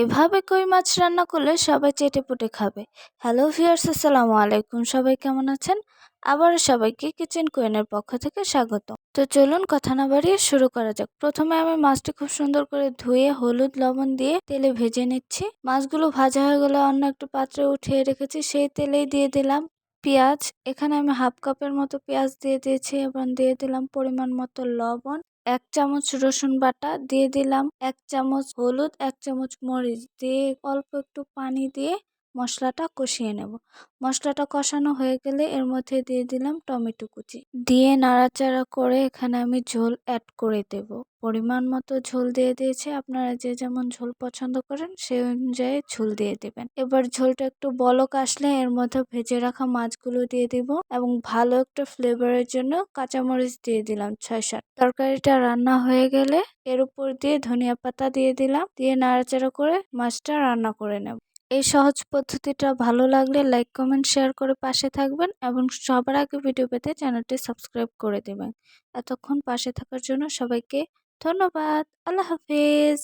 এভাবে কই মাছ রান্না করলে সবাই চেটেপুটে খাবে। হ্যালো ভিউয়ার্স, আসসালামু আলাইকুম। সবাই কেমন আছেন? আবারও সবাইকে কিচেন কুইনের পক্ষ থেকে স্বাগত। তো চলুন কথা না বাড়িয়ে শুরু করা যাক। প্রথমে আমি মাছটি খুব সুন্দর করে ধুয়ে হলুদ লবণ দিয়ে তেলে ভেজে নিচ্ছি। মাছগুলো ভাজা হয়ে গেলে অন্য একটু পাত্রে উঠিয়ে রেখেছি, সেই তেলেই দিয়ে দিলাম পেঁয়াজ। এখানে আমি হাফ কাপের মতো পেঁয়াজ দিয়ে দিয়েছি এবং দিয়ে দিলাম পরিমাণ মতো লবণ, 1 চামচ রসুন বাটা, দিয়ে দিলাম 1 চামচ হলুদ, 1 চামচ মরিচ দিয়ে অল্প একটু পানি দিয়ে মশলাটা কষিয়ে নেব। মশলাটা কষানো হয়ে গেলে এর মধ্যে দিয়ে দিলাম টমেটো কুচি, দিয়ে নাড়াচাড়া করে এখানে আমি ঝোল অ্যাড করে দেব। পরিমাণ মতো ঝোল দিয়ে দিয়েছি, আপনারা যে যেমন ঝোল পছন্দ করেন সেই অনুযায়ী ঝোল দিয়ে দেবেন। এবার ঝোলটা একটু বলক আসলে এর মধ্যে ভেজে রাখা মাছগুলো দিয়ে দিব এবং ভালো একটা ফ্লেভারের জন্য কাঁচামরিচ দিয়ে দিলাম 6-7। তরকারিটা রান্না হয়ে গেলে এর উপর দিয়ে ধনিয়া পাতা দিয়ে দিলাম, দিয়ে নাড়াচাড়া করে মাছটা রান্না করে নেব। এই সহজ পদ্ধতিটা ভালো লাগলে লাইক, কমেন্ট, শেয়ার করে পাশে থাকবেন এবং সবার আগে ভিডিও পেতে চ্যানেলটি সাবস্ক্রাইব করে দেবেন। এতক্ষণ পাশে থাকার জন্য সবাইকে ধন্যবাদ। আল্লাহ হাফেজ।